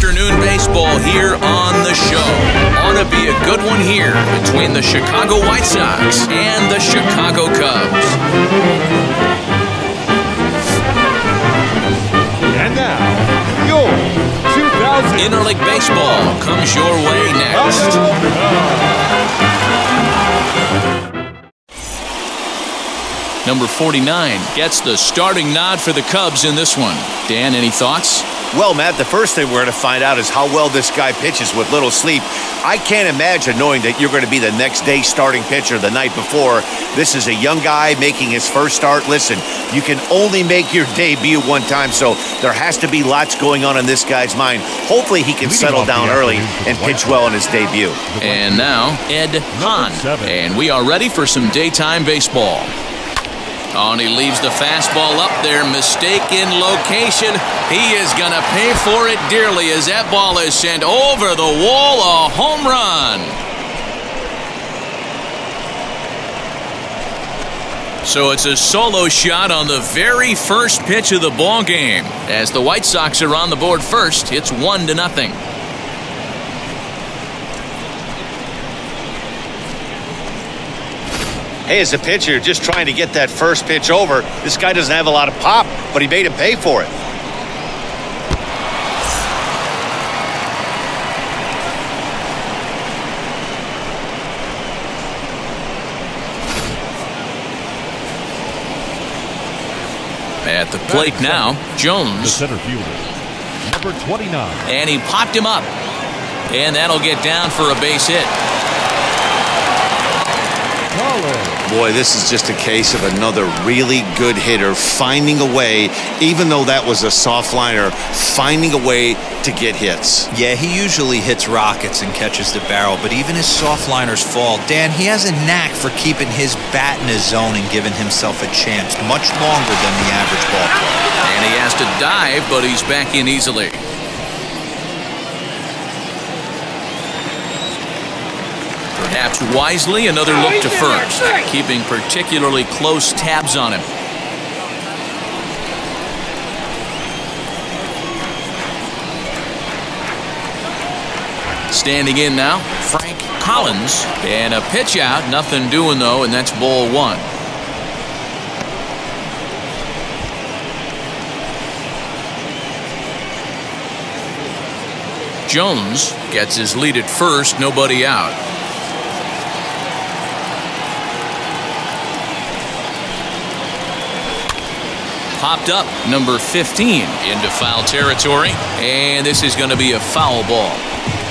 afternoon baseball here on the show. Ought to be a good one here between the Chicago White Sox and the Chicago Cubs. And now, your 2000 Interleague Baseball comes your way next. Number 49 gets the starting nod for the Cubs in this one. Dan, any thoughts? Well, Matt, the first thing we're going to find out is how well this guy pitches with little sleep. I can't imagine knowing that you're going to be the next day starting pitcher the night before. This is a young guy making his first start. Listen, you can only make your debut one time, so there has to be lots going on in this guy's mind. Hopefully he can settle down early and pitch well in his debut. And now, Ed Hahn. And we are ready for some daytime baseball. Oh, and he leaves the fastball up there. Mistaken location. He is going to pay for it dearly as that ball is sent over the wall. A home run. So it's a solo shot on the very first pitch of the ball game. As the White Sox are on the board first, it's 1-0. Hey, as a pitcher, just trying to get that first pitch over. This guy doesn't have a lot of pop, but he made him pay for it. At the plate now, Jones. The center fielder, number 29. And he popped him up. And that'll get down for a base hit. Boy, this is just a case of another really good hitter finding a way, even though that was a soft liner, finding a way to get hits. Yeah, he usually hits rockets and catches the barrel, but even his soft liners fall. Dan, he has a knack for keeping his bat in his zone and giving himself a chance much longer than the average ball player. And he has to dive, but he's back in easily. Perhaps wisely, another look to first, keeping particularly close tabs on him. Standing in now, Frank Collins. And a pitch out, nothing doing though, and that's ball 1. Jones gets his lead at first, nobody out. Popped up, number 15 into foul territory, and this is going to be a foul ball.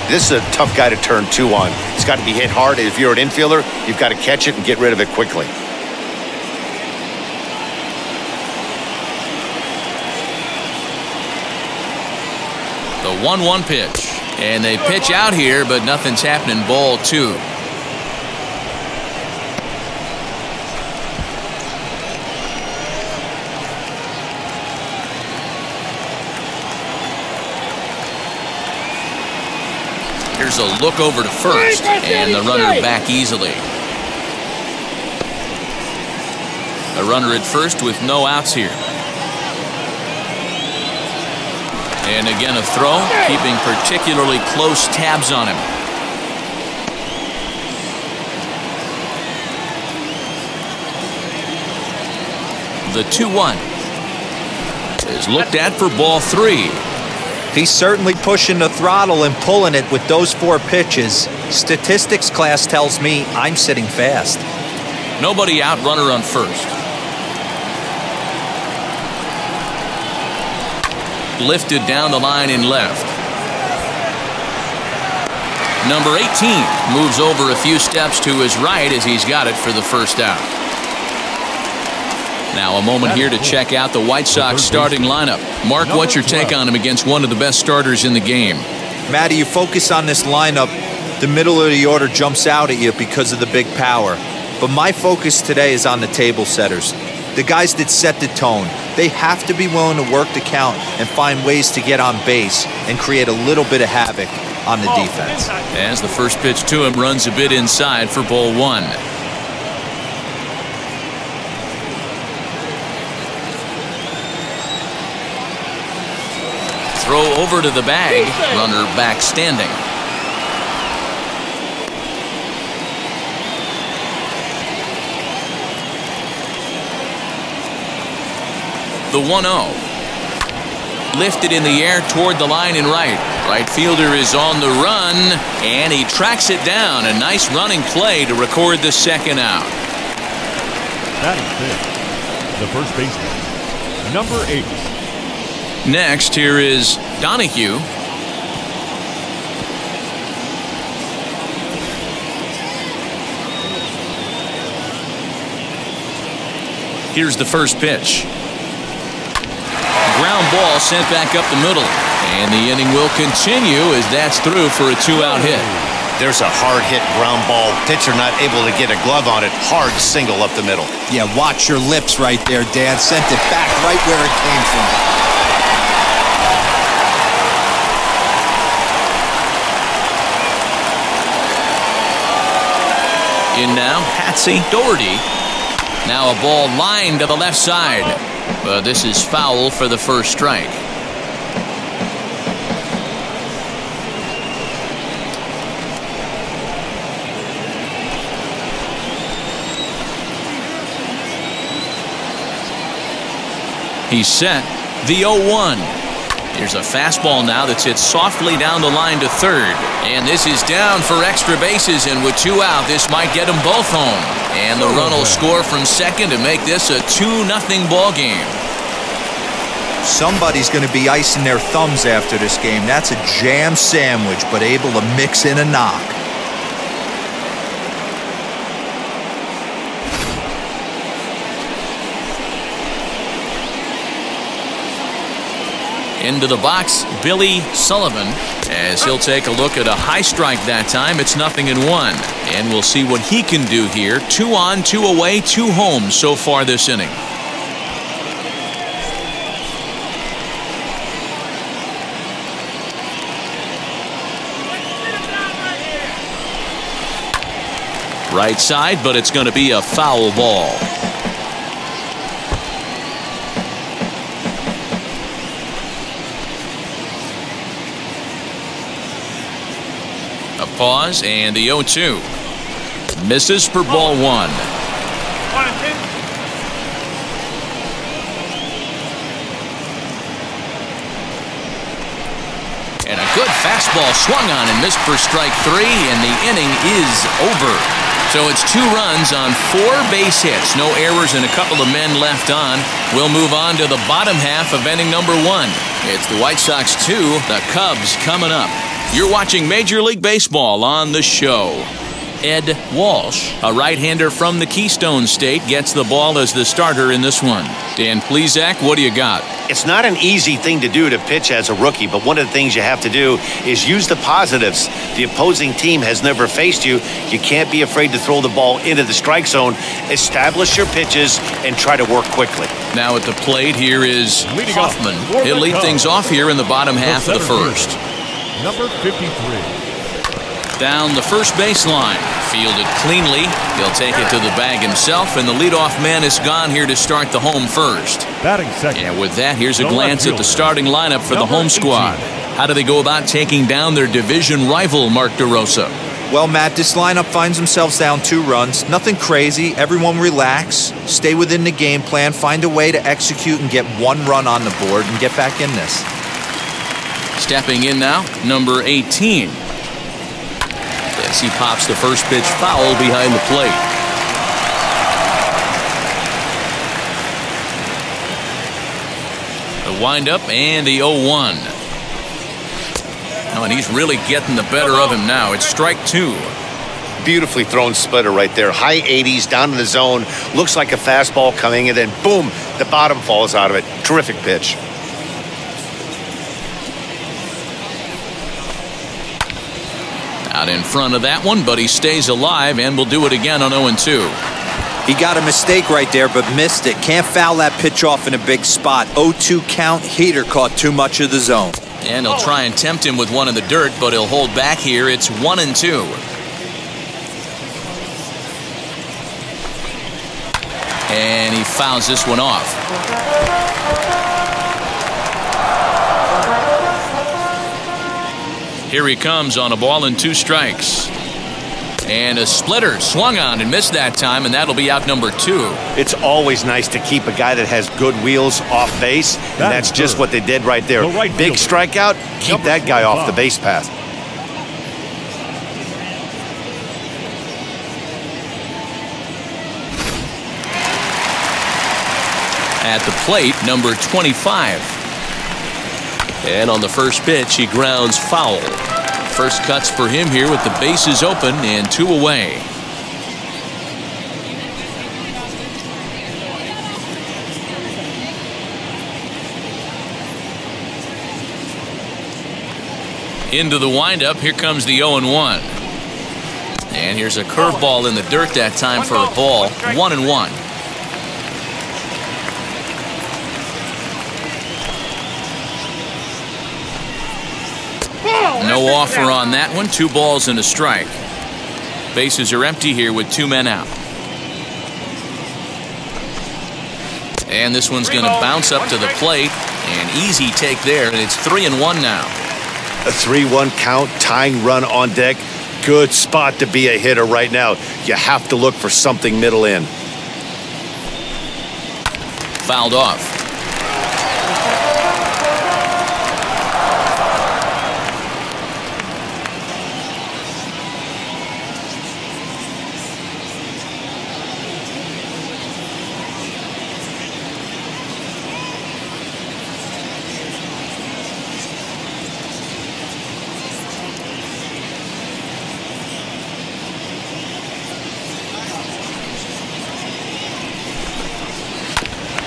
This is a tough guy to turn 2 on. It's got to be hit hard. If you're an infielder, you've got to catch it and get rid of it quickly. The 1-1 pitch, and they pitch out here, but nothing's happening. Ball 2. Here's a look over to first, and the runner back easily. A runner at first with no outs here. And again a throw, keeping particularly close tabs on him. The 2-1 is looked at for ball 3. He's certainly pushing the throttle and pulling it with those 4 pitches. Statistics class tells me I'm sitting fast. Nobody out, runner on first. Lifted down the line in left. Number 18 moves over a few steps to his right as he's got it for the first out. Now a moment here to check out the White Sox starting lineup. Mark, what's your take on him against one of the best starters in the game? Matty, you focus on this lineup, the middle of the order jumps out at you because of the big power. But my focus today is on the table setters. The guys that set the tone. They have to be willing to work the count and find ways to get on base and create a little bit of havoc on the defense. As the first pitch to him runs a bit inside for ball 1. Throw over to the bag. Runner back standing. The 1-0. Lifted in the air toward the line and right. Right fielder is on the run, and he tracks it down. A nice running play to record the second out. Batting fifth, the first baseman, number 8. Next, here is Donahue. Here's the first pitch. Ground ball sent back up the middle. And the inning will continue as that's through for a 2-out hit. There's a hard hit ground ball. Pitcher not able to get a glove on it. Hard single up the middle. Yeah, watch your lips right there, Dan. Sent it back right where it came from. In now, Patsy Doherty. Now a ball lined to the left side. But this is foul for the first strike. He's set. The 0-1. Here's a fastball now that's hit softly down the line to third. And this is down for extra bases, and with 2 out, this might get them both home. And the run will score from second to make this a 2-0 ball game. Somebody's going to be icing their thumbs after this game. That's a jam sandwich, but able to mix in a knock. Into the box, Billy Sullivan, as he'll take a look at a high strike that time. It's 0-1. And we'll see what he can do here. 2 on, 2 away, 2 home so far this inning. Right side, but it's going to be a foul ball. A pause and the 0-2. Misses for ball 1. And a good fastball swung on and missed for strike 3, and the inning is over. So it's 2 runs on 4 base hits. No errors and a couple of men left on. We'll move on to the bottom half of inning number 1. It's the White Sox 2, the Cubs coming up. You're watching Major League Baseball on the show. Ed Walsh, a right-hander from the Keystone State, gets the ball as the starter in this one. Dan Plesac, what do you got? It's not an easy thing to do to pitch as a rookie, but one of the things you have to do is use the positives. The opposing team has never faced you. You can't be afraid to throw the ball into the strike zone. Establish your pitches and try to work quickly. Now at the plate, here is Hoffman. He'll lead things off here in the bottom half of the first. Number 53. Down the first baseline, fielded cleanly. He'll take it to the bag himself, and the leadoff man is gone here to start the home first. Batting second. And with that, here's a glance at the starting lineup for the home squad. How do they go about taking down their division rival, Mark DeRosa? Well, Matt, this lineup finds themselves down 2 runs. Nothing crazy. Everyone relax. Stay within the game plan. Find a way to execute and get 1 run on the board and get back in this. Stepping in now, number 18. As he pops the first pitch foul behind the plate. The windup and the 0-1. Oh, and he's really getting the better of him now. It's strike 2. Beautifully thrown splitter right there. High 80s down in the zone. Looks like a fastball coming, and then boom, the bottom falls out of it. Terrific pitch. Out in front of that one, but he stays alive and will do it again on 0-2. He got a mistake right there, but missed it. Can't foul that pitch off in a big spot. 0-2 count. Heater caught too much of the zone. And he'll try and tempt him with one in the dirt, but he'll hold back here. It's 1-2. And he fouls this one off. Here he comes on a ball and 2 strikes. And a splitter swung on and missed that time, and that'll be out number 2. It's always nice to keep a guy that has good wheels off base, and that's just what they did right there. Big strikeout, keep that guy off the base path. At the plate, number 25. And on the first pitch, he grounds foul. First cuts for him here with the bases open and 2 away. Into the windup, here comes the 0-1. And here's a curveball in the dirt that time for a ball. 1-1. No offer on that one. 2 balls and a strike. Bases are empty here with 2 men out. And this one's going to bounce up to the plate. An easy take there, and it's 3-1 now. A 3-1 count, tying run on deck. Good spot to be a hitter right now. You have to look for something middle in. Fouled off.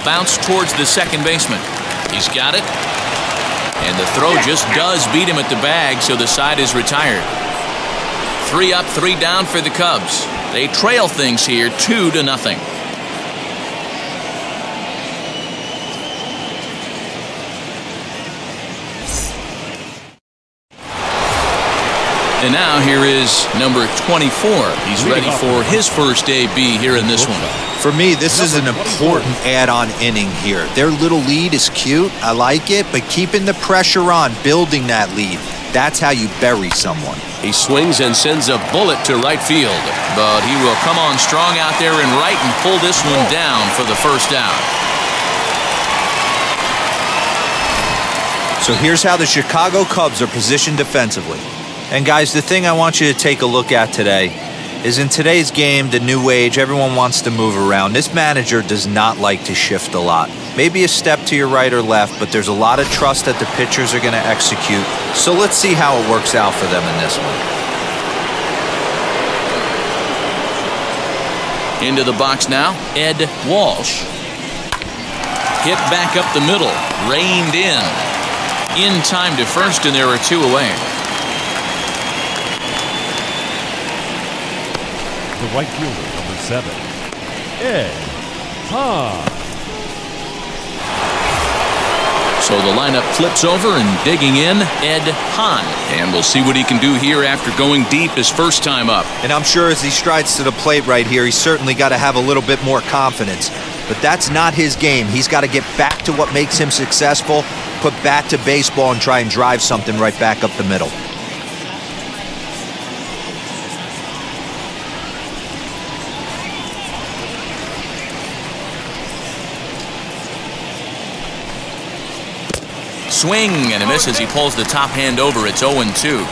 Bounce towards the second baseman. He's got it. And the throw just does beat him at the bag, so the side is retired. 3 up, 3 down for the Cubs. They trail things here 2-0. And now here is number 24. He's ready for his first AB here in this one. For me, this is an important add-on inning here. Their little lead is cute. I like it, but keeping the pressure on, building that lead, that's how you bury someone. He swings and sends a bullet to right field, but he will come on strong out there in right and pull this one down for the first out. So here's how the Chicago Cubs are positioned defensively. And guys, the thing I want you to take a look at today is in today's game, the new age, everyone wants to move around. This manager does not like to shift a lot. Maybe a step to your right or left, but there's a lot of trust that the pitchers are going to execute. So let's see how it works out for them in this one. Into the box now, Ed Walsh. Hit back up the middle, reined in time to first, and there are 2 away. The right fielder, number 7, Ed Hahn. So the lineup flips over, and digging in, Ed Hahn. And we'll see what he can do here after going deep his first time up. And I'm sure as he strides to the plate right here, he's certainly got to have a little bit more confidence. But that's not his game. He's got to get back to what makes him successful, put bat to baseball, and try and drive something right back up the middle. Swing and a miss as he pulls the top hand over. It's 0-2.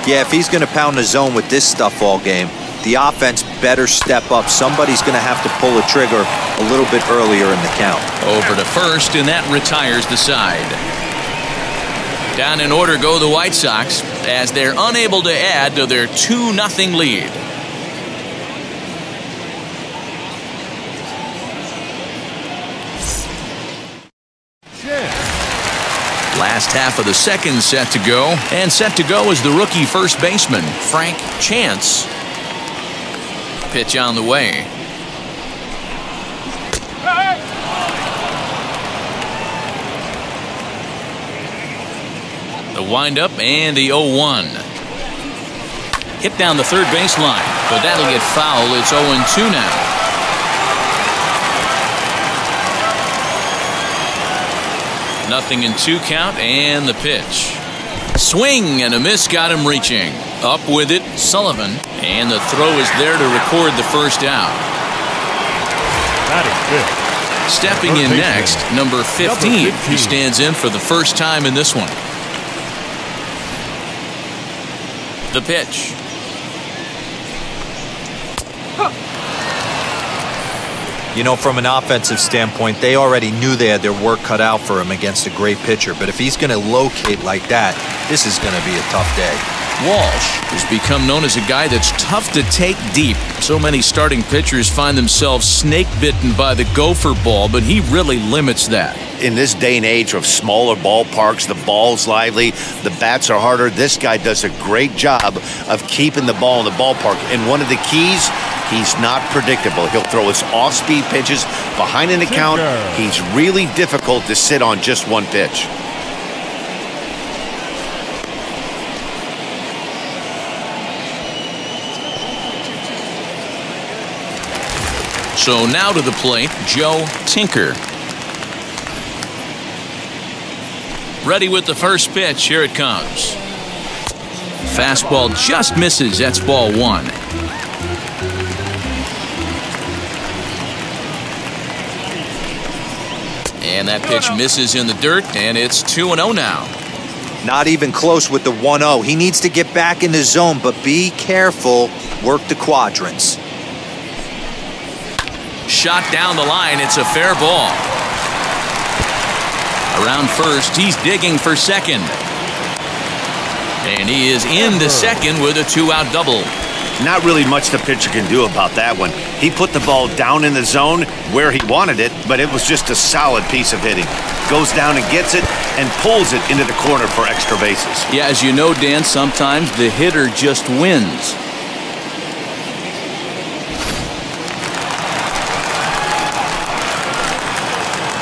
Yeah, if he's going to pound the zone with this stuff all game, the offense better step up. Somebody's going to have to pull a trigger a little bit earlier in the count. Over to first, and that retires the side. Down in order go the White Sox as they're unable to add to their 2-0 lead. Last half of the second set to go, and set to go is the rookie first baseman, Frank Chance. Pitch on the way. The windup and the 0-1. Hit down the third baseline, but that'll get foul. It's 0-2 now. Nothing in 2 count, and the pitch. Swing and a miss got him reaching. Up with it, Sullivan. And the throw is there to record the first out. Batting fifth. Stepping in next, number 15, who stands in for the first time in this one. The pitch. You know, from an offensive standpoint, they already knew they had their work cut out for him against a great pitcher. But if he's going to locate like that, this is going to be a tough day. Walsh has become known as a guy that's tough to take deep. So many starting pitchers find themselves snake-bitten by the gopher ball, but he really limits that. In this day and age of smaller ballparks, the ball's lively, the bats are harder. This guy does a great job of keeping the ball in the ballpark. And one of the keys, he's not predictable. He'll throw his off-speed pitches behind an account. He's really difficult to sit on just one pitch. So now to the plate, Joe Tinker. Ready with the first pitch. Here it comes. Fastball just misses. That's ball one. And that pitch misses in the dirt, and it's 2-0 now. Not even close with the 1-0. He needs to get back in the zone, but be careful. Work the quadrants. Shot down the line. It's a fair ball. Around first, he's digging for second. And he is into second with a 2-out double. Not really much the pitcher can do about that one. He put the ball down in the zone where he wanted it, but it was just a solid piece of hitting. Goes down and gets it and pulls it into the corner for extra bases. Yeah, as you know, Dan, sometimes the hitter just wins.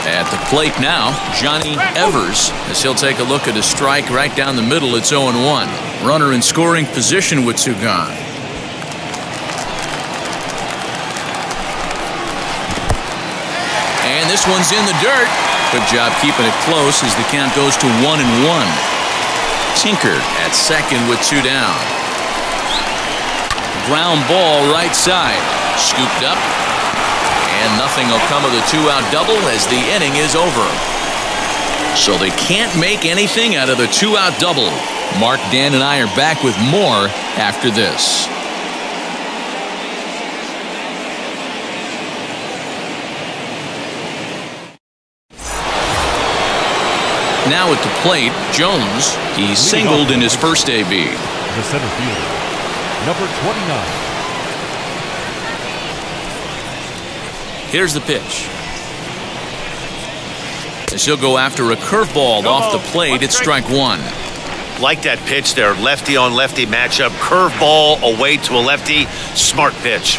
At the plate now, Johnny Evers, as he'll take a look at a strike right down the middle. It's 0-1. Runner in scoring position with two gone. And this one's in the dirt. Good job keeping it close as the count goes to 1-1. Tinker at second with two down. Ground ball right side. Scooped up. And nothing will come of the 2-out double as the inning is over. So they can't make anything out of the 2-out double. Mark, Dan, and I are back with more after this. Now at the plate, Jones. He singled in his first AB. The center fielder, number 29. Here's the pitch. As he'll go after a curveball off the plate, it's strike one. Like that pitch there, lefty on lefty matchup, curveball away to a lefty, smart pitch.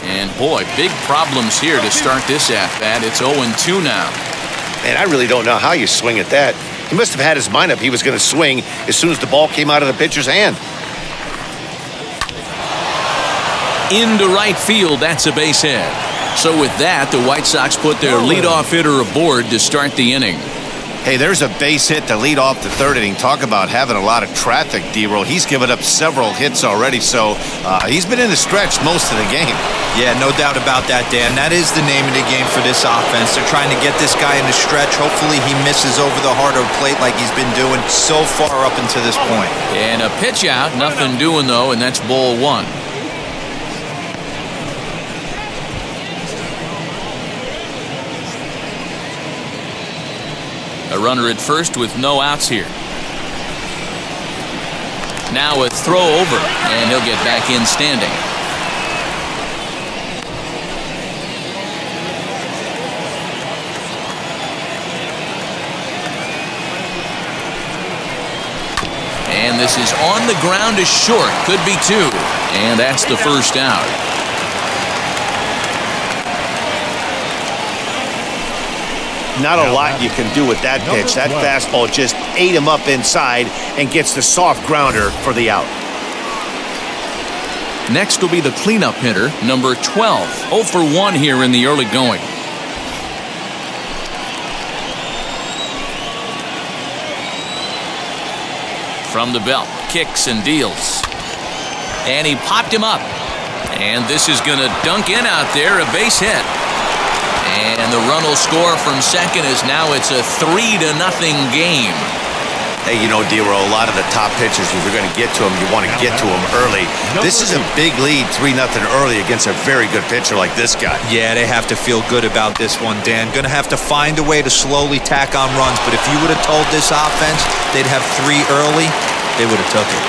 And boy, big problems here to start this at-bat. It's 0-2 now. Man, I really don't know how you swing at that. He must have had his mind up he was going to swing as soon as the ball came out of the pitcher's hand. Into right field, that's a base hit. So with that, the White Sox put their leadoff hitter aboard to start the inning. Hey, there's a base hit to lead off the third inning. Talk about having a lot of traffic, D-Roll. He's given up several hits already, so he's been in the stretch most of the game. Yeah, no doubt about that, Dan. That is the name of the game for this offense. They're trying to get this guy in the stretch. Hopefully he misses over the heart of the plate like he's been doing so far up until this point. And a pitch out, nothing doing though, and that's ball one. A runner at first with no outs here. Now a throw over, and he'll get back in standing. And this is on the ground is short. Could be two. And that's the first out. Not a lot you can do with that pitch. That fastball just ate him up inside and gets the soft grounder for the out. Next will be the cleanup hitter, number 12. 0 for 1 here in the early going. From the belt, kicks and deals. And he popped him up. And this is going to dunk in out there, a base hit. And the run will score from second as now it's a 3-0 game. Hey, you know, D-Roll, a lot of the top pitchers, if you're going to get to them, you want to get to them early. This is a big lead, 3-0 early against a very good pitcher like this guy. Yeah, they have to feel good about this one, Dan. Going to have to find a way to slowly tack on runs, but if you would have told this offense they'd have 3 early, they would have took it.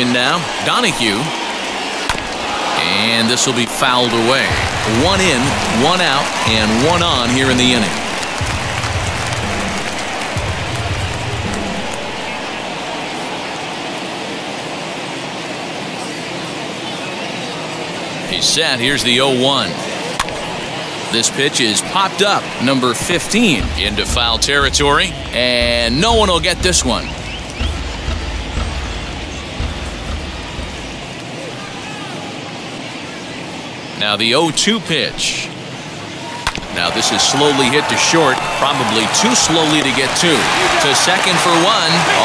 In now, Donahue. And this will be fouled away. 1 in, 1 out, and 1 on here in the inning. He's set. Here's the 0-1. This pitch is popped up. Number 15 into foul territory. And no one will get this one. Now the 0-2 pitch. Now this is slowly hit to short. Probably too slowly to get to. To second for 1.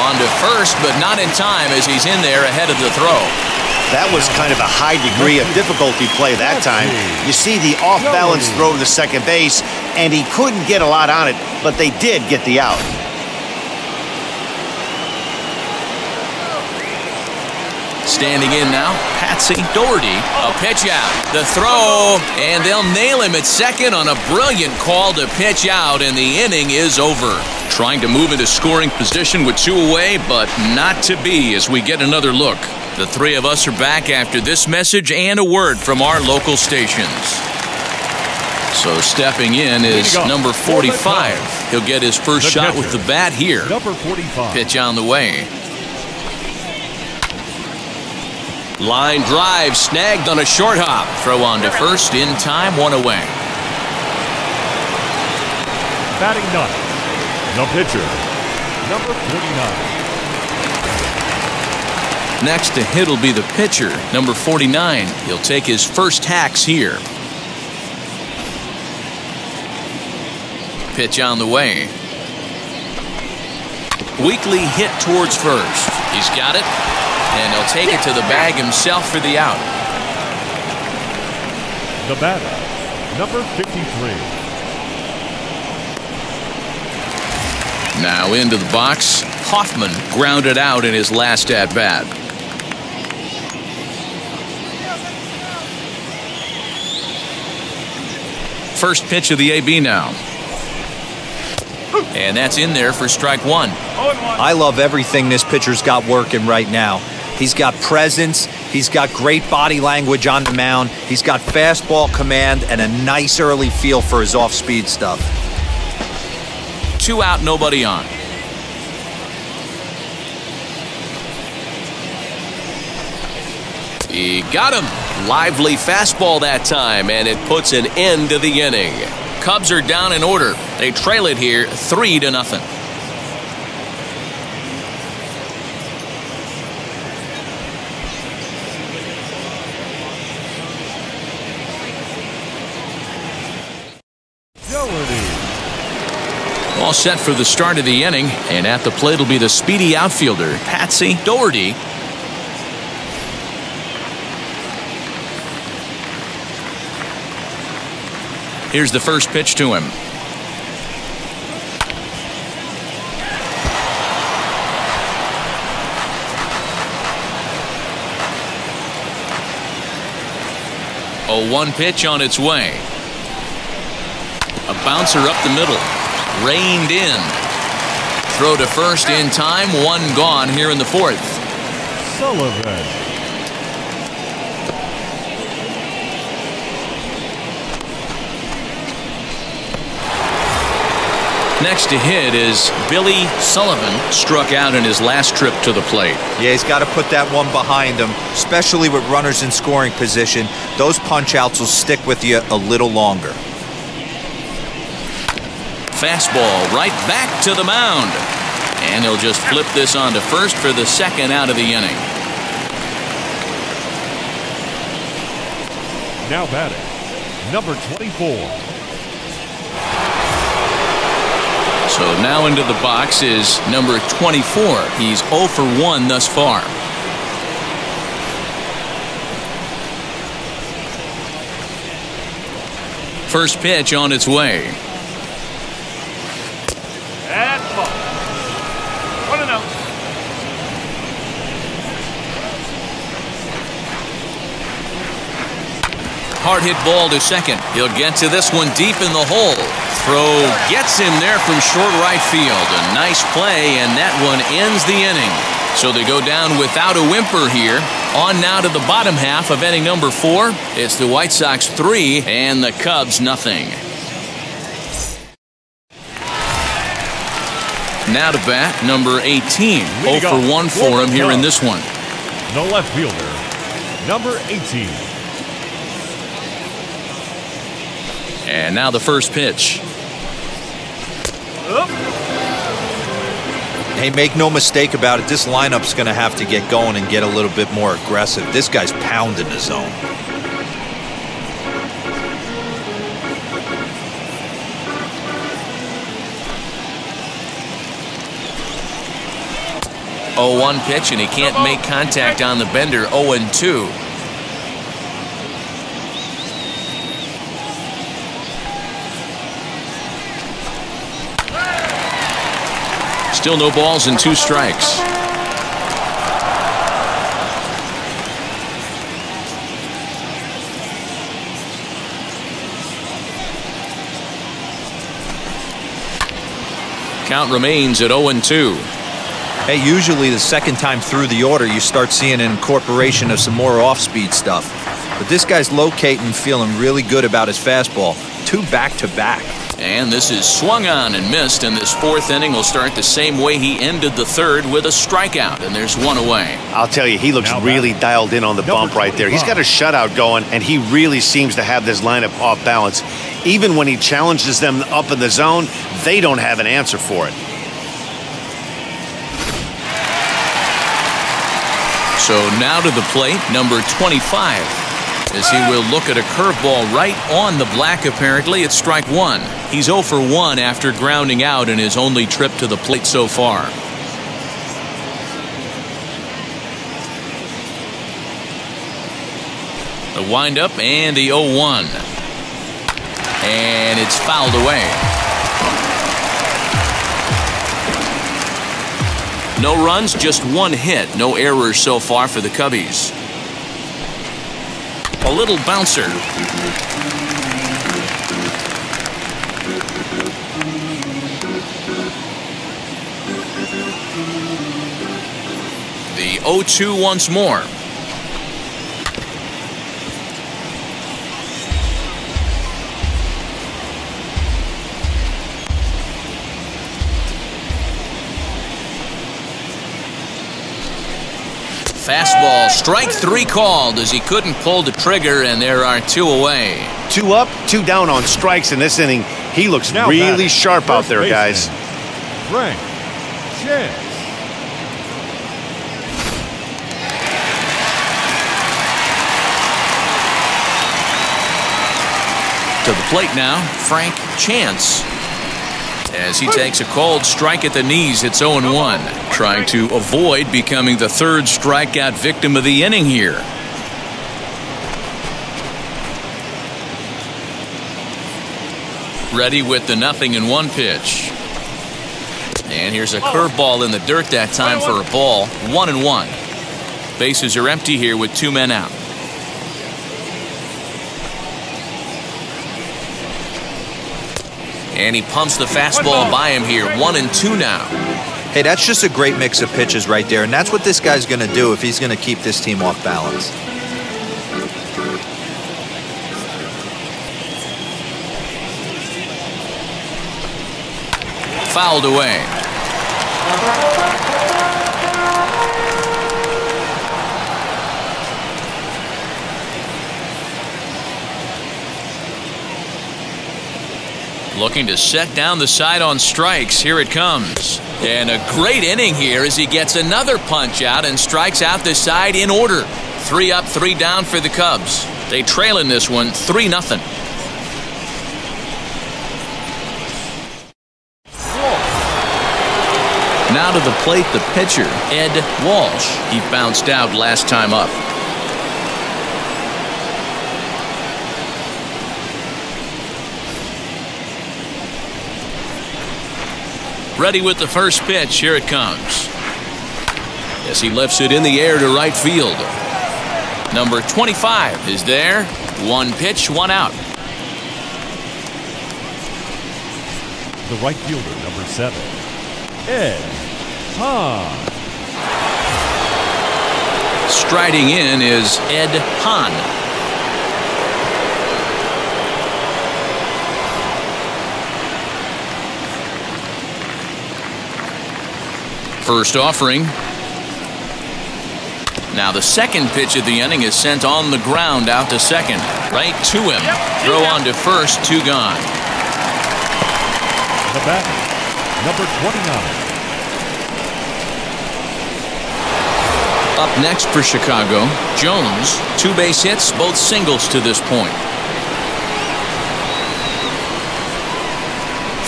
On to first, but not in time as he's in there ahead of the throw. That was kind of a high degree of difficulty play that time. You see the off-balance throw to second base, and he couldn't get a lot on it, but they did get the out. Standing in now, Patsy Doherty. A pitch out. The throw, and they'll nail him at second on a brilliant call to pitch out, and the inning is over. Trying to move into scoring position with 2 away, but not to be as we get another look. The 3 of us are back after this message and a word from our local stations. So stepping in is number 45. He'll get his first shot with the bat here. Number 45. Pitch on the way. Line drive snagged on a short hop. Throw on to first in time, 1 away. Batting 9th, the pitcher, number 49. Next to hit will be the pitcher, number 49. He'll take his first hacks here. Pitch on the way. Weakly hit towards first. He's got it, and he'll take it to the bag himself for the out. The batter, number 53. Now into the box. Hoffman grounded out in his last at-bat. First pitch of the AB now. And that's in there for strike 1. I love everything this pitcher's got working right now. He's got presence. He's got great body language on the mound. He's got fastball command and a nice early feel for his off-speed stuff. 2 out, nobody on. He got him. Lively fastball that time, and it puts an end to the inning. Cubs are down in order. They trail it here 3-0. All set for the start of the inning, and at the plate will be the speedy outfielder, Patsy Doherty. Here's the first pitch to him. A 1 pitch on its way. A bouncer up the middle. Reined in. Throw to first in time. 1 gone here in the 4th. Sullivan. Next to hit is Billy Sullivan. Struck out in his last trip to the plate. Yeah, he's got to put that one behind him, especially with runners in scoring position. Those punch-outs will stick with you a little longer. Fastball right back to the mound. And he'll just flip this on to first for the 2nd out of the inning. Now batting, number 24. So now into the box is number 24. He's 0 for 1 thus far. First pitch on its way. At ball. 1-0. Hard hit ball to second. He'll get to this one deep in the hole. Throw gets him there from short right field. A nice play, and that one ends the inning. So they go down without a whimper here. On now to the bottom half of inning number 4. It's the White Sox 3 and the Cubs nothing. Now to bat, number 18. 0 for 1 for him here in this one. The left fielder, number 18. And now the first pitch. Hey, make no mistake about it, this lineup's going to have to get going and get a little bit more aggressive. This guy's pounding the zone. Oh, 1 pitch, and he can't make contact on the bender. 0-2. Still no balls and 2 strikes. Count remains at 0-2. Hey, usually the second time through the order, you start seeing an incorporation of some more off-speed stuff. But this guy's locating, feeling really good about his fastball. 2 back-to-back. And this is swung on and missed, and this 4th inning will start the same way he ended the 3rd with a strikeout, and there's 1 away. I'll tell you, he looks really dialed in on the bump right there. He's got a shutout going, and he really seems to have this lineup off balance. Even when he challenges them up in the zone, they don't have an answer for it. So now to the plate, number 25. As he will look at a curveball right on the black, apparently. It's strike 1. He's 0 for 1 after grounding out in his only trip to the plate so far. The windup and the 0-1. And it's fouled away. No runs, just 1 hit. No errors so far for the Cubbies. A little bouncer. The 0-2 once more. Fastball, strike 3 called as he couldn't pull the trigger, and there are 2 away. 2 up, 2 down on strikes in this inning. He looks now really sharp out there, guys. Frank Chance. To the plate now, Frank Chance. As he takes a cold strike at the knees, it's 0-1. Trying to avoid becoming the 3rd strikeout victim of the inning here. Ready with the 0-1 pitch. And here's a curveball in the dirt that time for a ball. 1-1. Bases are empty here with 2 men out. And he pumps the fastball by him here. 1-2 now. Hey, that's just a great mix of pitches right there, and that's what this guy's going to do if he's going to keep this team off balance. Fouled away. Looking to set down the side on strikes. Here it comes. And a great inning here as he gets another punch out and strikes out the side in order. 3 up, 3 down for the Cubs. They trail in this one 3-0. Now to the plate, the pitcher, Ed Walsh. He bounced out last time up. Ready with the first pitch. Here it comes. As he lifts it in the air to right field. Number 25 is there. One pitch, one out. The right fielder, number 7, Ed Hahn. Striding in is Ed Hahn. First offering. Now the second pitch of the inning is sent on the ground out to second. Right to him. Throw on to first, 2 gone. The batter, number 29. Up next for Chicago, Jones. 2 base hits, both singles to this point.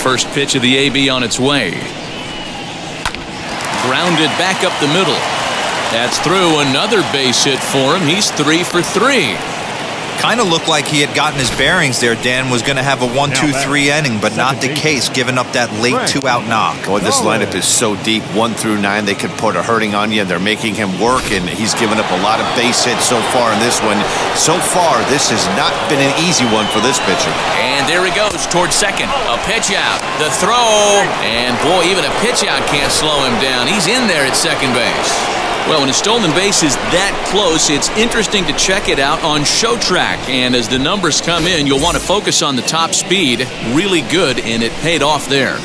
First pitch of the AB on its way. Grounded back up the middle. That's through. Another base hit for him. He's 3 for 3. Kind of looked like he had gotten his bearings there. Dan was going to have a 1-2-3 inning, but not the case, giving up that late 2-out knock. Boy, this lineup is so deep. 1 through 9, they could put a hurting on you, and they're making him work, and he's given up a lot of base hits so far in this one. So far, this has not been an easy one for this pitcher. And there he goes towards second. A pitch out. The throw. And boy, even a pitch out can't slow him down. He's in there at second base. Well, when a stolen base is that close, it's interesting to check it out on Show Track. And as the numbers come in, you'll want to focus on the top speed. Really good, and it paid off there.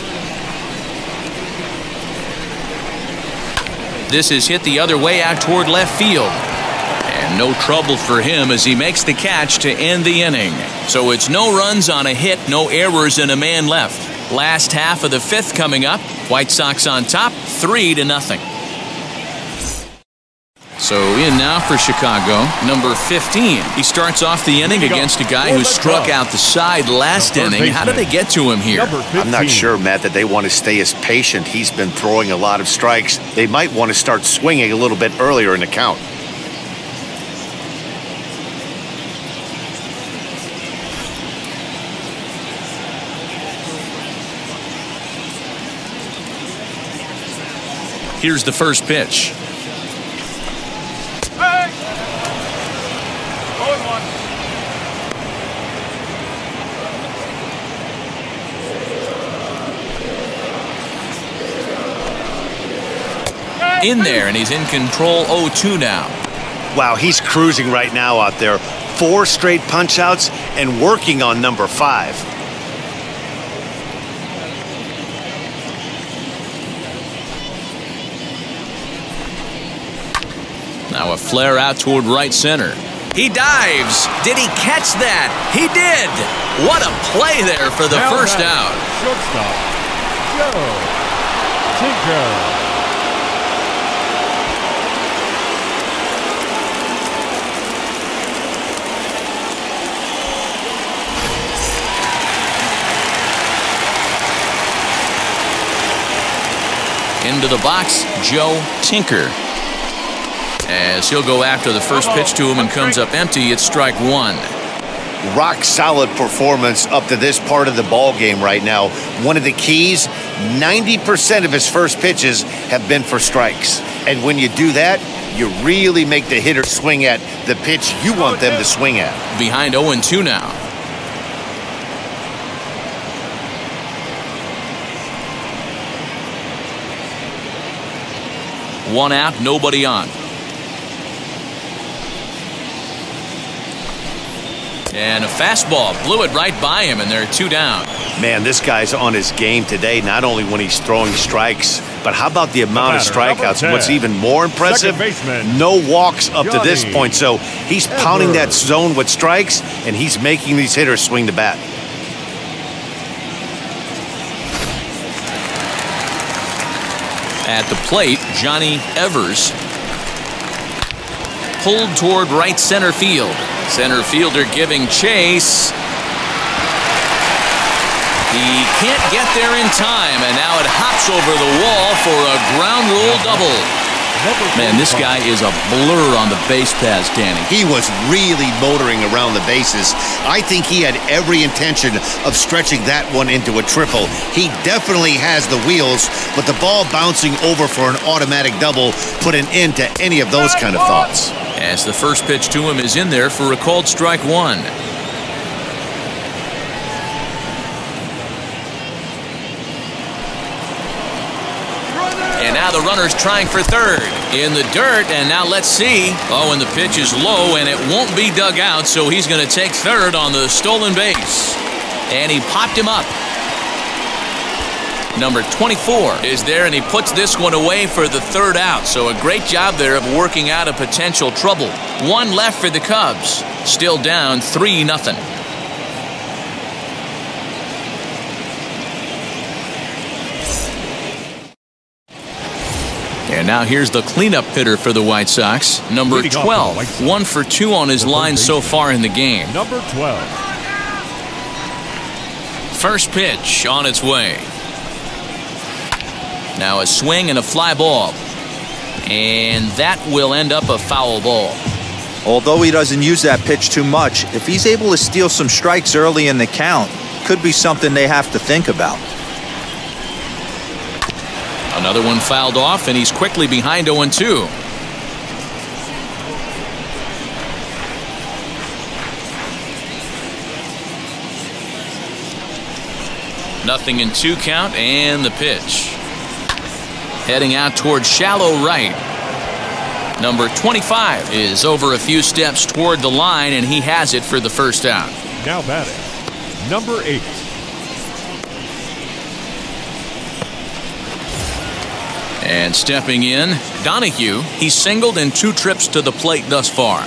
This is hit the other way out toward left field. And no trouble for him as he makes the catch to end the inning. So it's no runs on a hit, no errors, and a man left. Last half of the 5th coming up. White Sox on top, 3-0. So in now for Chicago, number 15. He starts off the inning against a guy who struck out the side last inning. How did they get to him here? I'm not sure, Matt, that they want to stay as patient. He's been throwing a lot of strikes. They might want to start swinging a little bit earlier in the count. Here's the first pitch. In there, and he's in control. 0-2 now. Wow, he's cruising right now out there. 4 straight punch-outs and working on number 5. Now a flare out toward right center. He dives. Did he catch that? He did. What a play there for the first out. Shortstop, Joe Tinker. Into the box, Joe Tinker. As he'll go after the first pitch to him and comes up empty, it's strike 1. Rock solid performance up to this part of the ball game right now. One of the keys, 90% of his first pitches have been for strikes. And when you do that, you really make the hitter swing at the pitch you want them to swing at. Behind 0-2 now. One out, nobody on. And a fastball blew it right by him, and they're 2 down. Man, this guy's on his game today, not only when he's throwing strikes, but how about the amount of strikeouts? What's even more impressive, no walks up to this point. So he's pounding that zone with strikes, and he's making these hitters swing the bat. At the plate, Johnny Evers. Pulled toward right center field. Center fielder giving chase. He can't get there in time, and now it hops over the wall for a ground rule double. Man, this guy is a blur on the base paths, Danny. He was really motoring around the bases. I think he had every intention of stretching that one into a triple. He definitely has the wheels, but the ball bouncing over for an automatic double put an end to any of those kind of thoughts. As the first pitch to him is in there for a called strike one. And now the runner's trying for third. In the dirt, and now let's see. Oh, and the pitch is low, and it won't be dug out, so he's going to take third on the stolen base. And he popped him up. Number 24 is there, and he puts this one away for the third out. So a great job there of working out a potential trouble. One left for the Cubs. Still down 3-0. And now here's the cleanup hitter for the White Sox, number 12. 1 for 2 on his line so far in the game. Number 12. First pitch on its way. Now a swing and a fly ball. And that will end up a foul ball. Although he doesn't use that pitch too much, if he's able to steal some strikes early in the count, could be something they have to think about. Another one fouled off, and he's quickly behind 0-2. Nothing in 2 count, and the pitch. Heading out towards shallow right. Number 25 is over a few steps toward the line, and he has it for the first out. Now batting, number 8. And stepping in, Donahue. He's singled in 2 trips to the plate thus far.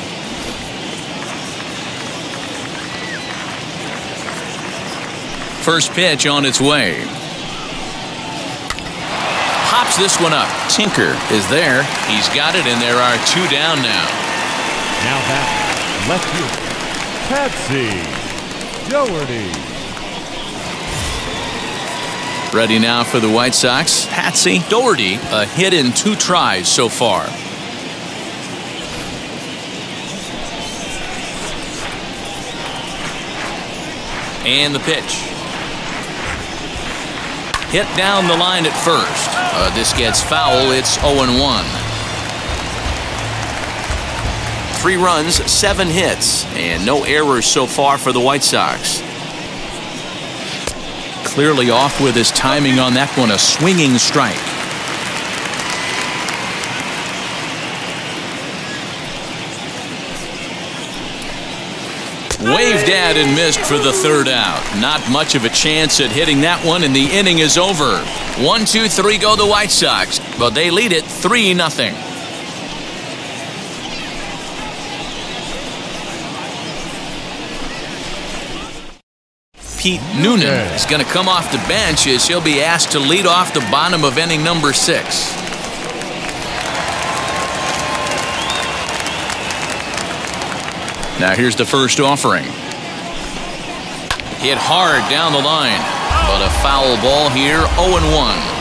First pitch on its way. Pops this one up. Tinker is there. He's got it, and there are 2 down now. Now batting, left fielder, Patsy Doherty. Ready now for the White Sox. Patsy Doherty, a hit in 2 tries so far. And the pitch. Hit down the line at first. This gets foul. It's 0-1. 3 runs, 7 hits, and no errors so far for the White Sox. Clearly off with his timing on that one, a swinging strike. Waved at and missed for the third out. Not much of a chance at hitting that one, and the inning is over. 1, 2, 3 go the White Sox, but they lead it 3-0. Pete Noonan is going to come off the bench as he'll be asked to lead off the bottom of inning number 6. Now here's the first offering. Hit hard down the line, but a foul ball here, 0-1.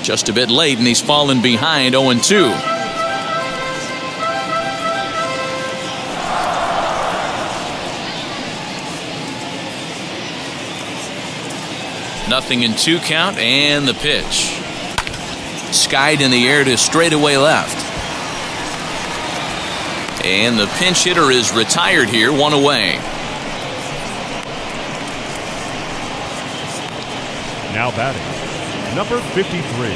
Just a bit late, and he's fallen behind 0-2. Nothing in 2 count, and the pitch. Skied in the air to straightaway left. And the pinch hitter is retired here, 1 away. Now batting, number 53.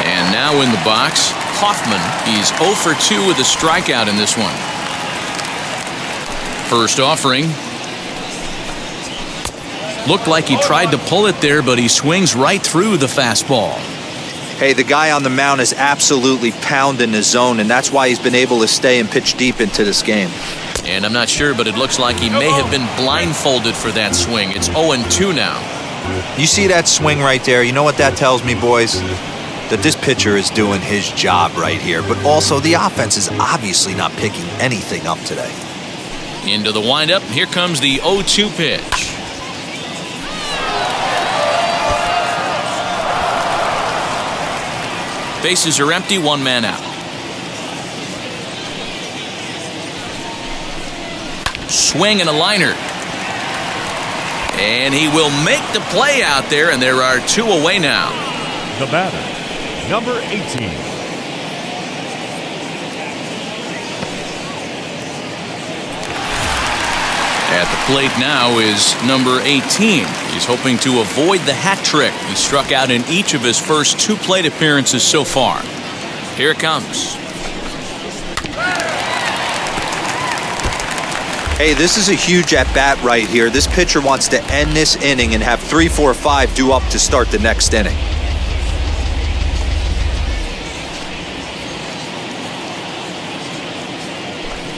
And now in the box, Hoffman. He's 0 for 2 with a strikeout in this one. First offering. Looked like he tried to pull it there, but he swings right through the fastball. Hey, the guy on the mound is absolutely pounding his zone, and that's why he's been able to stay and pitch deep into this game. And I'm not sure, but it looks like he may have been blindfolded for that swing. It's 0-2 now. You see that swing right there? You know what that tells me, boys? That this pitcher is doing his job right here, but also the offense is obviously not picking anything up today. Into the windup, here comes the 0-2 pitch. Bases are empty, one man out. Swing and a liner. And he will make the play out there, and there are 2 away now. The batter, number 18. At the plate now is number 18. He's hoping to avoid the hat trick. He struck out in each of his first 2 plate appearances so far. Here it comes. Hey, this is a huge at-bat right here. This pitcher wants to end this inning and have 3, 4, 5 due up to start the next inning.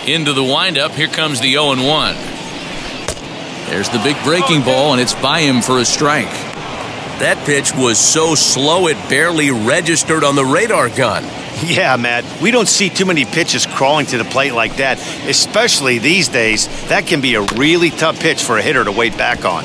Into the windup, here comes the 0-1. There's the big breaking ball, and it's by him for a strike. That pitch was so slow it barely registered on the radar gun. Yeah, Matt, we don't see too many pitches crawling to the plate like that, especially these days. That can be a really tough pitch for a hitter to wait back on.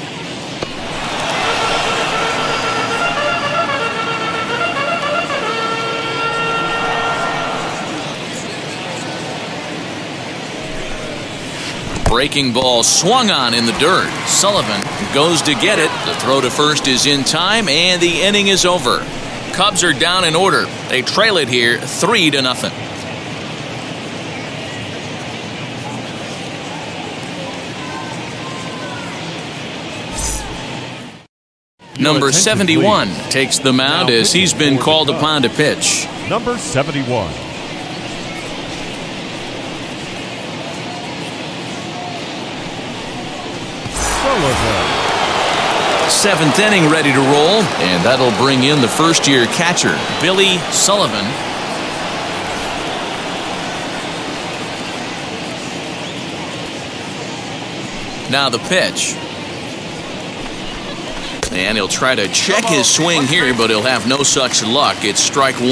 Breaking ball swung on in the dirt. Sullivan goes to get it. The throw to first is in time, and the inning is over. Cubs are down in order. They trail it here 3-0. Number 71 takes the mound as he's been called upon to pitch. Number 71. Seventh inning ready to roll, and that'll bring in the first-year catcher, Billy Sullivan. Now the pitch. And he'll try to check his swing here, but he'll have no such luck. It's strike 1.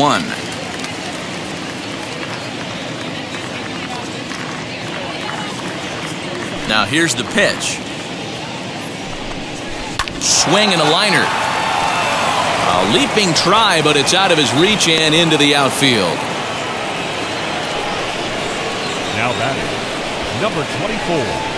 Now here's the pitch. Swing and a liner. A leaping try, but it's out of his reach and into the outfield. Now batting, number 24.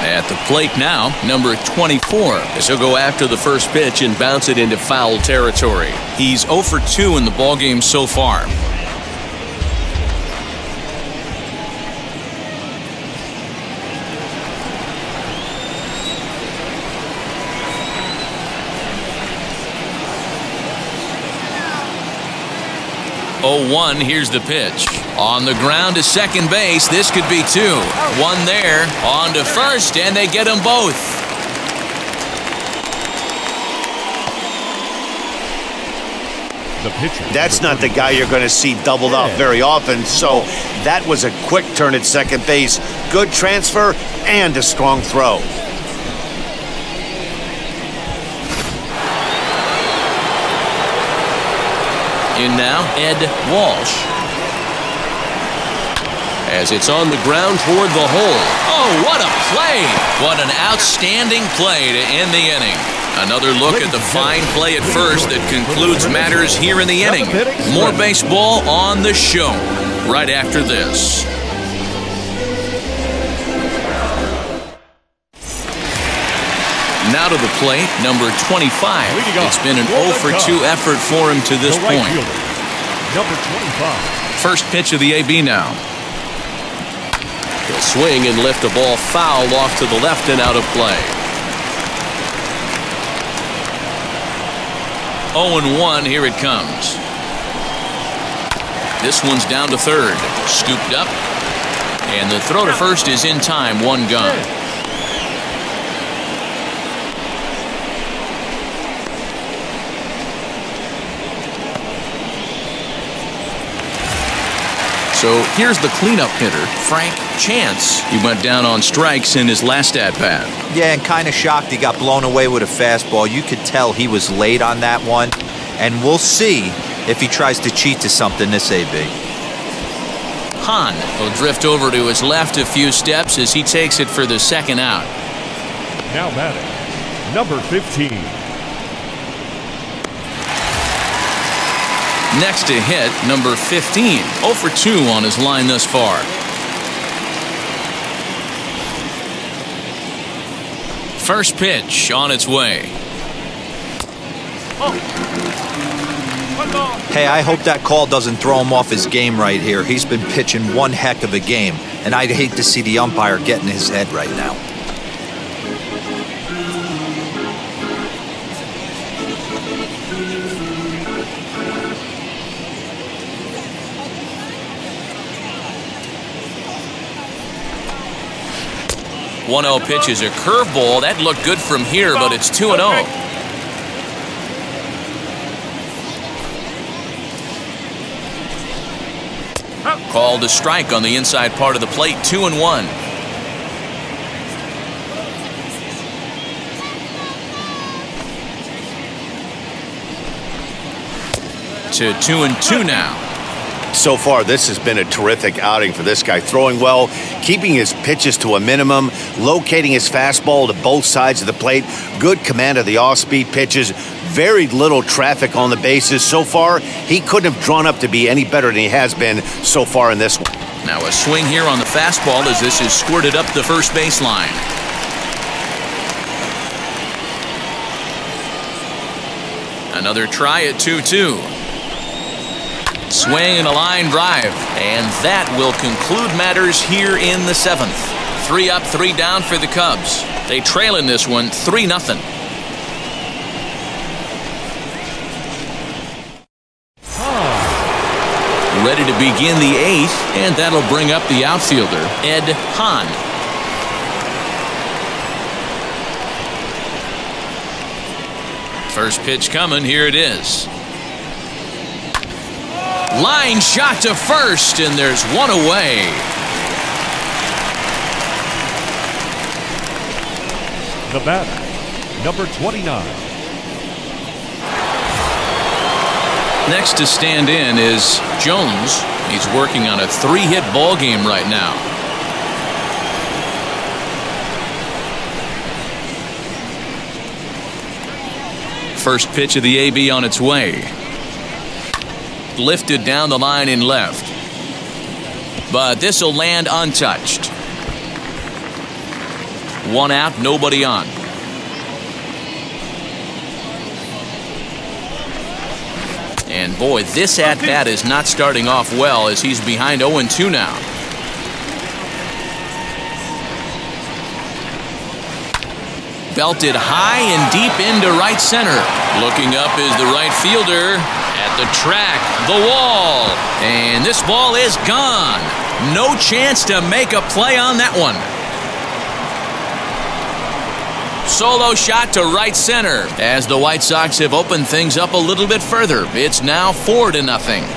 At the plate now, number 24, as he'll go after the first pitch and bounce it into foul territory. He's 0 for 2 in the ballgame so far. Oh, 0-1, here's the pitch. On the ground to second base, this could be 2. One there, on to first, and they get them both. The pitcher. That's not the guy you're going to see doubled off very often, so that was a quick turn at second base. Good transfer and a strong throw. In now, Ed Walsh. As it's on the ground toward the hole. Oh, what a play! What an outstanding play to end the inning. Another look at the fine play at first that concludes matters here in the inning. More baseball on the show right after this. Now to the plate, number 25. It's been an 0 for 2 effort for him to this point. Number 25. First pitch of the AB now. He'll swing and lift a ball foul off to the left and out of play. 0-1, here it comes. This one's down to third. Scooped up. And the throw to first is in time, one gone. So here's the cleanup hitter, Frank Chance. He went down on strikes in his last at-bat. Yeah, and kind of shocked he got blown away with a fastball. You could tell he was late on that one. And we'll see if he tries to cheat to something this AB. Hahn will drift over to his left a few steps as he takes it for the second out. Now batting, number 15. Next to hit, number 15. 0 for 2 on his line thus far. First pitch on its way. Hey, I hope that call doesn't throw him off his game right here. He's been pitching one heck of a game, and I'd hate to see the umpire get in his head right now. One 0 pitch is a curveball. That looked good from here, but it's 2-0. Called a strike on the inside part of the plate, 2-1. To 2-2 now. So far, this has been a terrific outing for this guy. Throwing well, keeping his pitches to a minimum, locating his fastball to both sides of the plate, good command of the off-speed pitches, very little traffic on the bases. So far, he couldn't have drawn up to be any better than he has been so far in this one. Now a swing here on the fastball as this is squirted up the first baseline. Another try at 2-2. Swing and a line drive, and that will conclude matters here in the 7th. 3 up, 3 down for the Cubs. They trail in this one 3-0. Ready to begin the 8th, and that'll bring up the outfielder, Ed Hahn. First pitch coming, here it is. Line shot to first, and there's one away. The batter, number 29. Next to stand in is Jones. He's working on a 3-hit ball game right now. First pitch of the AB on its way. Lifted down the line in left. But this will land untouched. 1 out, nobody on. And boy, this at-bat is not starting off well as he's behind 0-2 now. Belted high and deep into right center. Looking up is the right fielder. At the track, the wall. And this ball is gone. No chance to make a play on that one. Solo shot to right center as the White Sox have opened things up a little bit further. It's now 4-0.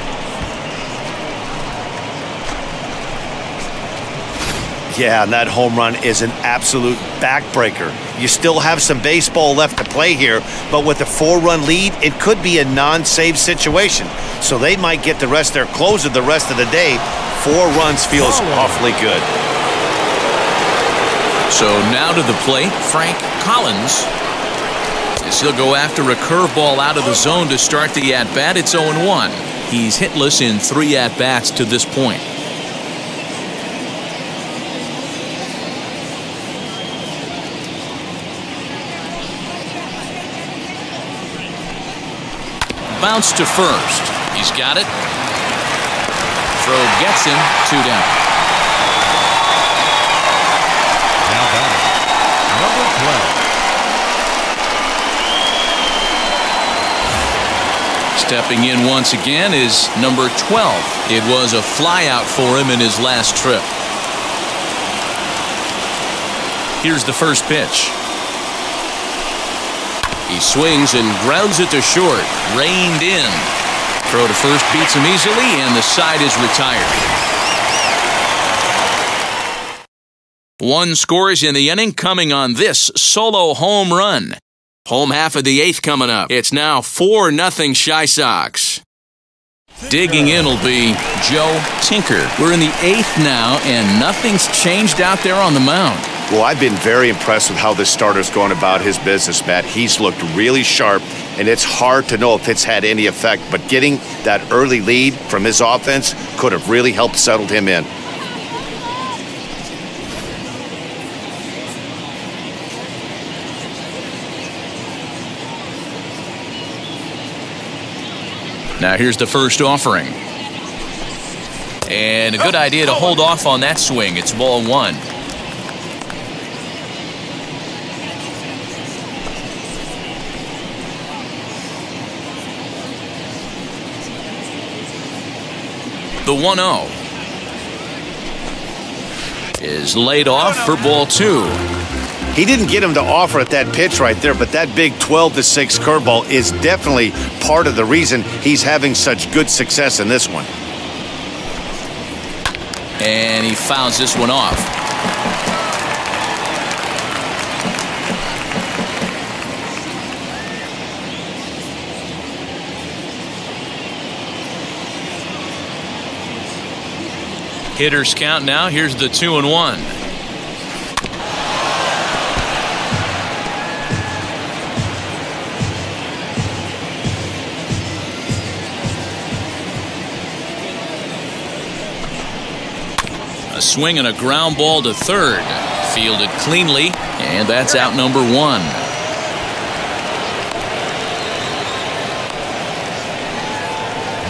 Yeah, and that home run is an absolute backbreaker. You still have some baseball left to play here, but with a 4-run lead, it could be a non-save situation. So they might get the rest of their closer the rest of the day. 4 runs feels awfully good. So now to the plate, Frank Collins. As he'll go after a curveball out of the zone to start the at-bat. It's 0-1. He's hitless in 3 at-bats to this point. Bounce to first. He's got it. Throw gets him. 2 down. Now batting, number 12. Stepping in once again is number 12. It was a flyout for him in his last trip. Here's the first pitch. He swings and grounds it to short. Reined in. Throw to first beats him easily, and the side is retired. One scores in the inning coming on this solo home run. Home half of the 8th coming up. It's now 4-0 Chi Sox. Digging in will be Joe Tinker. We're in the 8th now, and nothing's changed out there on the mound. Well, I've been very impressed with how this starter's going about his business, Matt. He's looked really sharp, and it's hard to know if it's had any effect, but getting that early lead from his offense could have really helped settle him in. Now here's the first offering. And a good idea to hold off on that swing. It's ball 1. The 1-0 is laid off for ball 2. He didn't get him to offer at that pitch right there, but that big 12-6 curveball is definitely part of the reason he's having such good success in this one. And he fouls this one off. Hitters count now. Here's the 2-1. A swing and a ground ball to third. Fielded cleanly, and that's out number 1.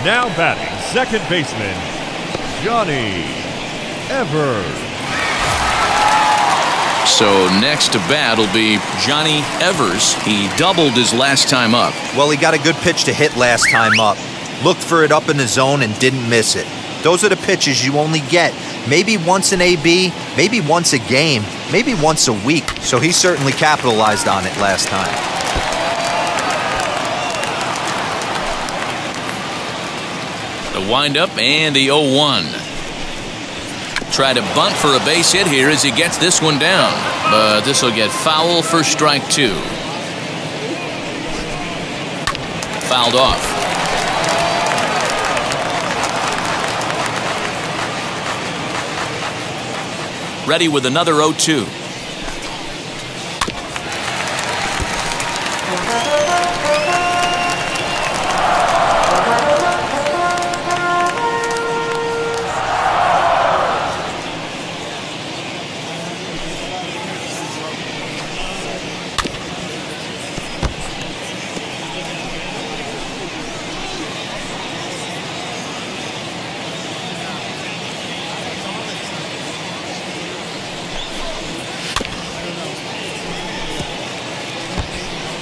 Now batting, second baseman, Johnny Evers. So next to bat will be Johnny Evers. He doubled his last time up. Well, he got a good pitch to hit last time up. Looked for it up in the zone and didn't miss it. Those are the pitches you only get maybe once an AB, maybe once a game, maybe once a week. So he certainly capitalized on it last time. The windup and the 0-1. Try to bunt for a base hit here as he gets this one down. But this will get foul for strike 2. Fouled off. Ready with another 0-2.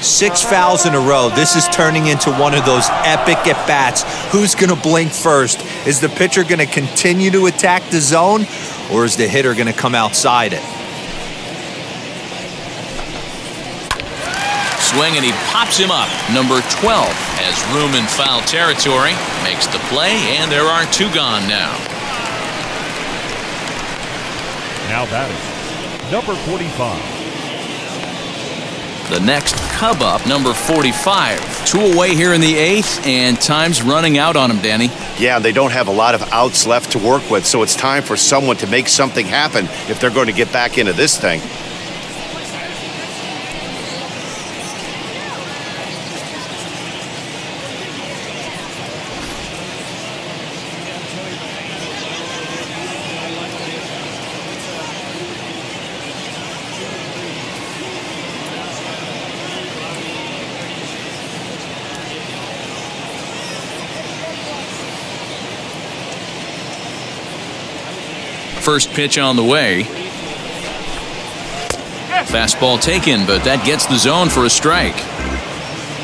Six fouls in a row. This is turning into one of those epic at-bats. Who's going to blink first? Is the pitcher going to continue to attack the zone, or is the hitter going to come outside it? Swing, and he pops him up. Number 12 has room in foul territory. Makes the play, and there are 2 gone now. Now batting, number 45. The next Cub up, number 45. 2 away here in the 8th, and time's running out on him, Danny. Yeah, they don't have a lot of outs left to work with, so it's time for someone to make something happen if they're going to get back into this thing. First pitch on the way. Fastball taken, but that gets the zone for a strike.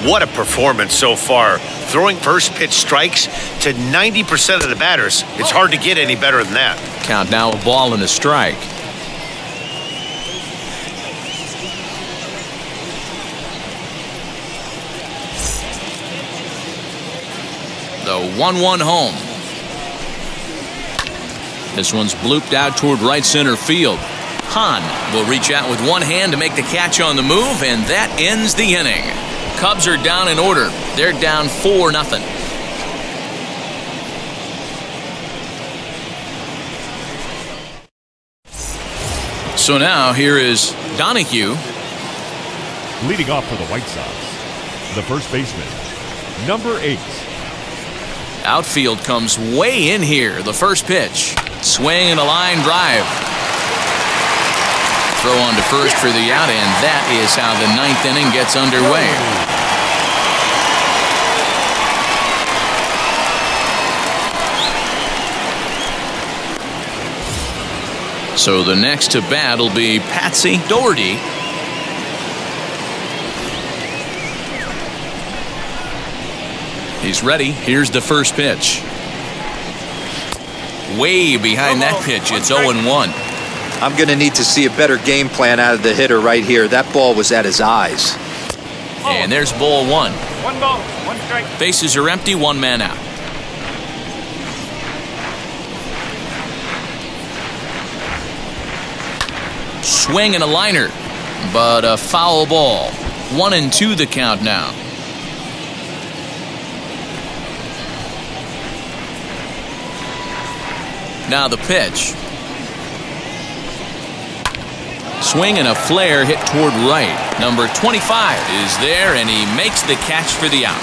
What a performance so far. Throwing first pitch strikes to 90% of the batters. It's hard to get any better than that. Count now, a ball and a strike. The 1-1 home. This one's blooped out toward right center field. Hahn will reach out with one hand to make the catch on the move, and that ends the inning. Cubs are down in order. They're down 4-0. So now here is Donahue. Leading off for the White Sox, the first baseman, number 8. Outfield comes way in here. The first pitch. Swing and a line drive. Throw on to first for the out, and that is how the 9th inning gets underway. So the next to bat will be Patsy Doherty. He's ready. Here's the first pitch. Way behind that pitch. It's 0-1. I'm going to need to see a better game plan out of the hitter right here. That ball was at his eyes. And there's ball 1. 1 ball, 1 strike. Bases are empty, 1 man out. Swing and a liner, but a foul ball. 1-2 the count now. Now the pitch. Swing and a flare hit toward right. Number 25 is there, and he makes the catch for the out.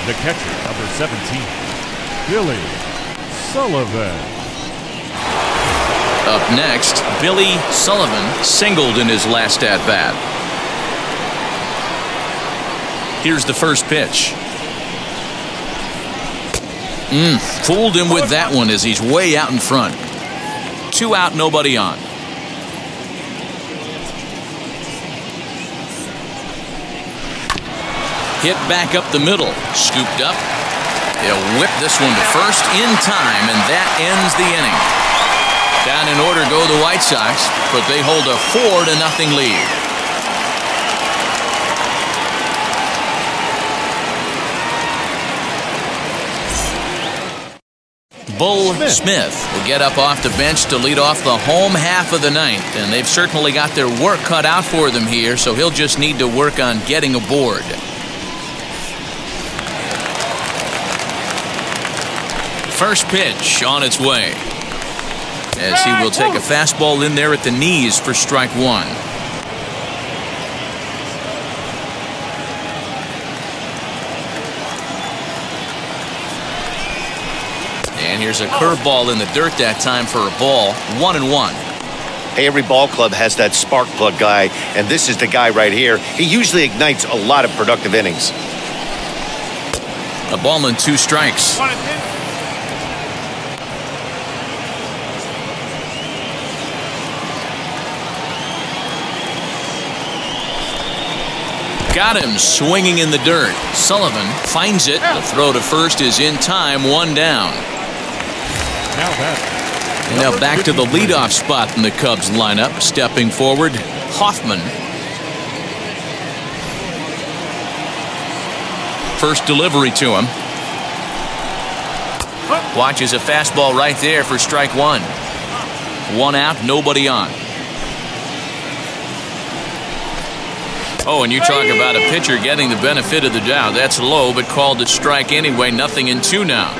The catcher, number 17, Billy Sullivan. Up next, Billy Sullivan singled in his last at-bat. Here's the first pitch. Fooled him with that one as he's way out in front. 2 out, nobody on. Hit back up the middle. Scooped up. He'll whip this one to first in time, and that ends the inning. Down in order go the White Sox, but they hold a 4-0 lead. Bull Smith will get up off the bench to lead off the home half of the 9th, and they've certainly got their work cut out for them here, so he'll just need to work on getting aboard. First pitch on its way, as he will take a fastball in there at the knees for strike 1. And here's a curveball in the dirt that time for a ball. 1-1. Hey, every ball club has that spark plug guy, and this is the guy right here. He usually ignites a lot of productive innings. A ball and 2 strikes. 1-2. Got him swinging in the dirt. Sullivan finds it. The throw to first is in time. 1 down. Now back to the leadoff spot in the Cubs lineup. Stepping forward, Hoffman. First delivery to him. Watches a fastball right there for strike 1. 1 out, nobody on. Oh, and you talk about a pitcher getting the benefit of the doubt. That's low, but called it strike anyway. 0-2 now.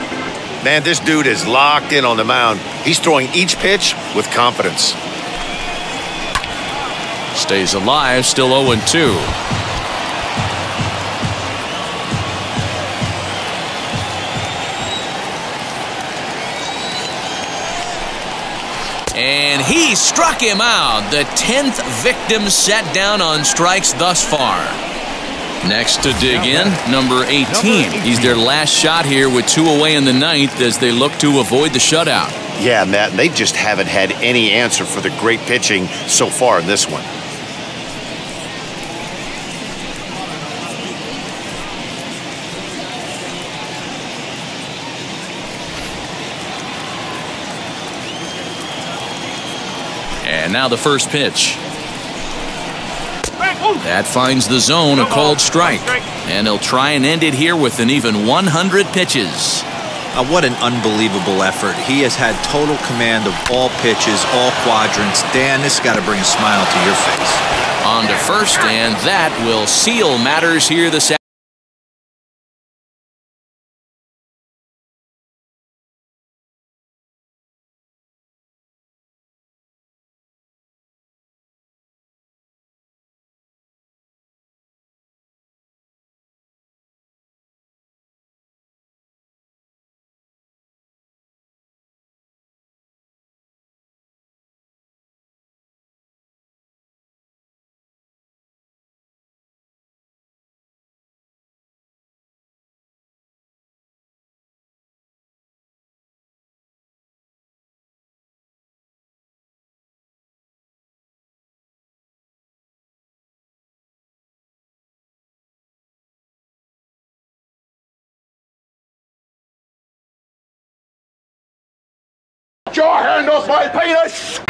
Man, this dude is locked in on the mound. He's throwing each pitch with confidence. Stays alive, still 0-2. And he struck him out. The 10th victim set down on strikes thus far. Next to dig in, number 18. He's their last shot here with 2 away in the 9th as they look to avoid the shutout. Yeah, Matt, they just haven't had any answer for the great pitching so far in this one. Strike And now the first pitch. That finds the zone a called strike. And he'll try and end it here with an even 100 pitches. What an unbelievable effort. He has had total command of all pitches, all quadrants. Dan, this got to bring a smile to your face. On to first, and that will seal matters here this afternoon. Your hand off my penis!